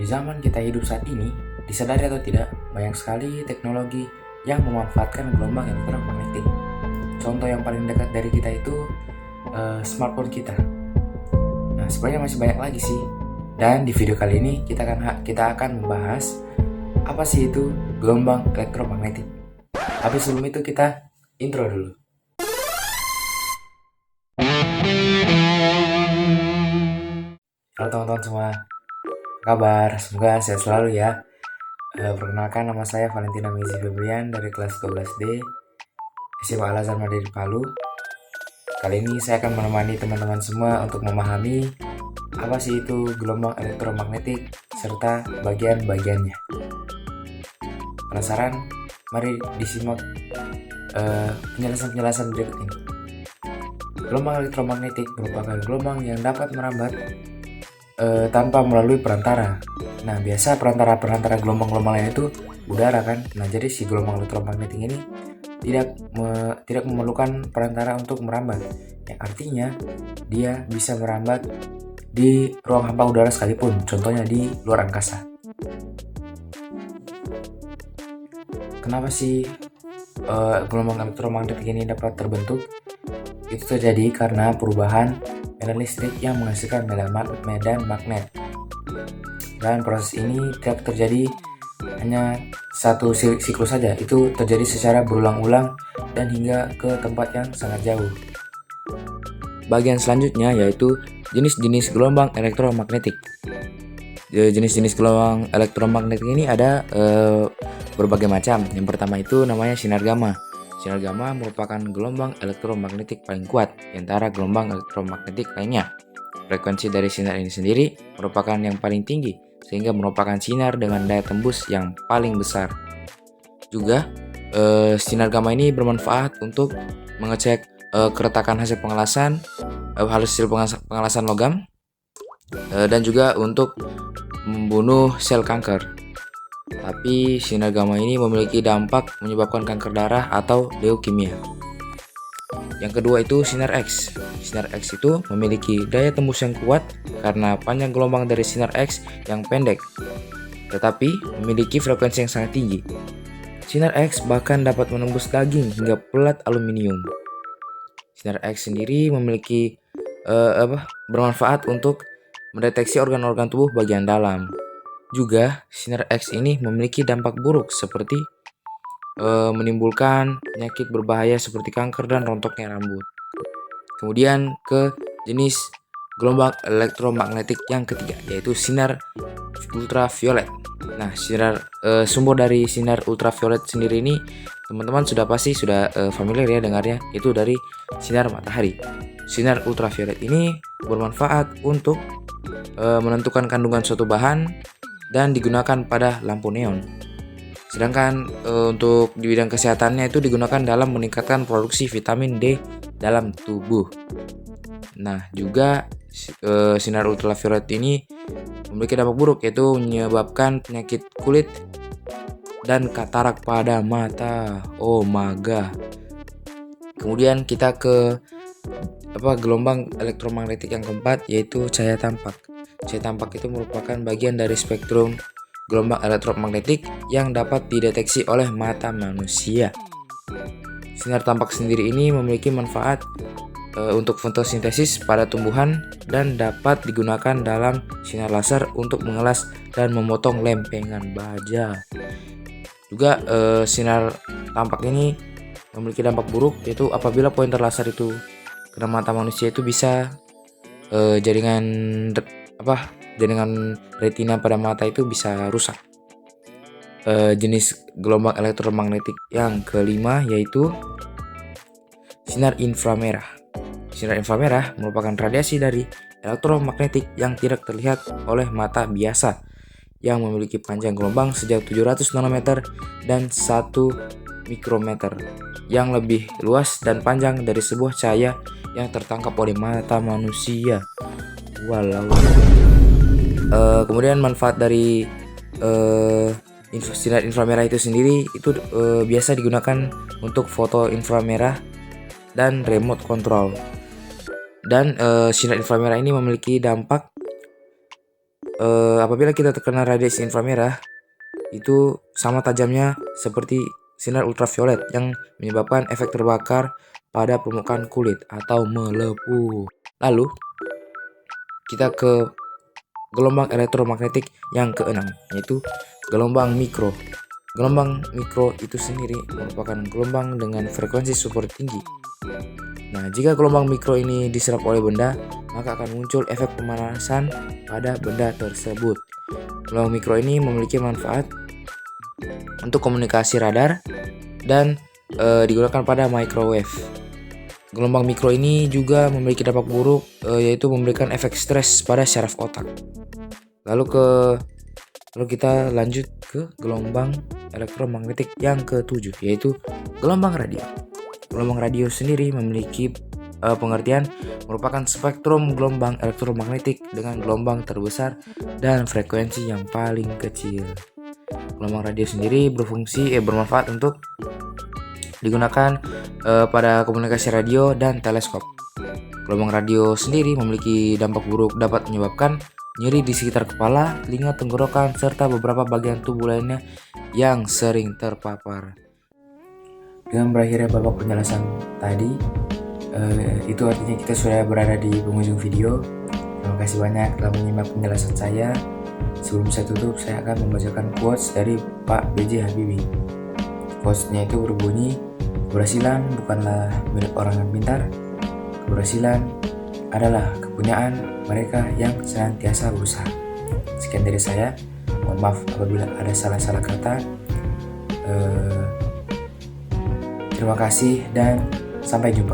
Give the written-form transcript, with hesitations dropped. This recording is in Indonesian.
Di zaman kita hidup saat ini, disadari atau tidak, banyak sekali teknologi yang memanfaatkan gelombang elektromagnetik. Contoh yang paling dekat dari kita itu smartphone kita. Nah, sebenarnya masih banyak lagi sih. Dan di video kali ini kita akan membahas apa sih itu gelombang elektromagnetik. Tapi sebelum itu kita intro dulu. Halo teman-teman semua, apa kabar? Semoga sehat selalu ya. Perkenalkan, nama saya Valentina Mizi Febrian dari kelas 12D SMA Al Azhar Madani Palu. Kali ini saya akan menemani teman-teman semua untuk memahami apa sih itu gelombang elektromagnetik serta bagian-bagiannya. Penasaran? Mari disimak penjelasan-penjelasan berikut ini. Gelombang elektromagnetik merupakan gelombang yang dapat merambat tanpa melalui perantara. Nah, biasa perantara gelombang-gelombang lain itu udara kan. Nah, jadi si gelombang elektromagnetik ini tidak memerlukan perantara untuk merambat. Yang artinya dia bisa merambat di ruang hampa udara sekalipun, contohnya di luar angkasa. Kenapa sih gelombang elektromagnetik ini dapat terbentuk? Itu terjadi karena perubahan medan listrik yang menghasilkan medan magnet. Dan proses ini tidak terjadi hanya satu siklus saja, itu terjadi secara berulang-ulang dan hingga ke tempat yang sangat jauh. Bagian selanjutnya yaitu jenis-jenis gelombang elektromagnetik. Jenis-jenis gelombang elektromagnetik ini ada berbagai macam. Yang pertama itu namanya sinar gamma. Sinar gamma merupakan gelombang elektromagnetik paling kuat di antara gelombang elektromagnetik lainnya. Frekuensi dari sinar ini sendiri merupakan yang paling tinggi, sehingga merupakan sinar dengan daya tembus yang paling besar. Juga, sinar gamma ini bermanfaat untuk mengecek keretakan hasil pengelasan logam, dan juga untuk membunuh sel kanker. Tapi sinar gamma ini memiliki dampak menyebabkan kanker darah atau leukemia. Yang kedua itu sinar X. Sinar X itu memiliki daya tembus yang kuat karena panjang gelombang dari sinar X yang pendek, tetapi memiliki frekuensi yang sangat tinggi. Sinar X bahkan dapat menembus daging hingga pelat aluminium. Sinar X sendiri memiliki bermanfaat untuk mendeteksi organ-organ tubuh bagian dalam. Juga, sinar X ini memiliki dampak buruk seperti menimbulkan penyakit berbahaya seperti kanker dan rontoknya rambut. Kemudian ke jenis gelombang elektromagnetik yang ketiga, yaitu sinar ultraviolet. Nah, sumber dari sinar ultraviolet sendiri ini teman-teman sudah familiar ya dengarnya, itu dari sinar matahari. Sinar ultraviolet ini bermanfaat untuk menentukan kandungan suatu bahan dan digunakan pada lampu neon. Sedangkan untuk di bidang kesehatannya itu digunakan dalam meningkatkan produksi vitamin D dalam tubuh. Nah, juga sinar ultraviolet ini memiliki dampak buruk, yaitu menyebabkan penyakit kulit dan katarak pada mata. Oh my god. Kemudian kita ke gelombang elektromagnetik yang keempat, yaitu cahaya tampak. Cahaya tampak itu merupakan bagian dari spektrum gelombang elektromagnetik yang dapat dideteksi oleh mata manusia. Sinar tampak sendiri ini memiliki manfaat untuk fotosintesis pada tumbuhan dan dapat digunakan dalam sinar laser untuk mengelas dan memotong lempengan baja. Juga sinar tampak ini memiliki dampak buruk, yaitu apabila pointer laser itu kena mata manusia itu bisa jaringan retina pada mata itu bisa rusak. Jenis gelombang elektromagnetik yang kelima yaitu sinar inframerah. Sinar inframerah merupakan radiasi dari elektromagnetik yang tidak terlihat oleh mata biasa, yang memiliki panjang gelombang sejauh 700 nanometer dan 1 mikrometer, yang lebih luas dan panjang dari sebuah cahaya yang tertangkap oleh mata manusia. Walau. Kemudian manfaat dari sinar inframerah itu sendiri itu biasa digunakan untuk foto inframerah dan remote control. Dan sinar inframerah ini memiliki dampak apabila kita terkena radiasi inframerah, itu sama tajamnya seperti sinar ultraviolet yang menyebabkan efek terbakar pada permukaan kulit atau melepuh. Lalu, kita ke gelombang elektromagnetik yang keenam, yaitu gelombang mikro. Gelombang mikro itu sendiri merupakan gelombang dengan frekuensi super tinggi. Nah, jika gelombang mikro ini diserap oleh benda, maka akan muncul efek pemanasan pada benda tersebut. Gelombang mikro ini memiliki manfaat untuk komunikasi radar dan digunakan pada microwave. Gelombang mikro ini juga memiliki dampak buruk, yaitu memberikan efek stres pada syaraf otak. Lalu kita lanjut ke gelombang elektromagnetik yang ketujuh, yaitu gelombang radio. Gelombang radio sendiri memiliki pengertian merupakan spektrum gelombang elektromagnetik dengan gelombang terbesar dan frekuensi yang paling kecil. Gelombang radio sendiri bermanfaat untuk digunakan pada komunikasi radio dan teleskop. Gelombang radio sendiri memiliki dampak buruk, dapat menyebabkan nyeri di sekitar kepala, telinga, tenggorokan, serta beberapa bagian tubuh lainnya yang sering terpapar. Dengan berakhirnya babak penjelasan tadi, itu artinya kita sudah berada di penghujung video. Terima kasih banyak telah menyimak penjelasan saya. Sebelum saya tutup, saya akan membacakan quotes dari Pak B.J. Habibie. Quotes-nya itu berbunyi, keberhasilan bukanlah milik orang yang pintar. Keberhasilan adalah kepunyaan mereka yang senantiasa berusaha. Sekian dari saya. Mohon maaf apabila ada salah-salah kata. Terima kasih dan sampai jumpa.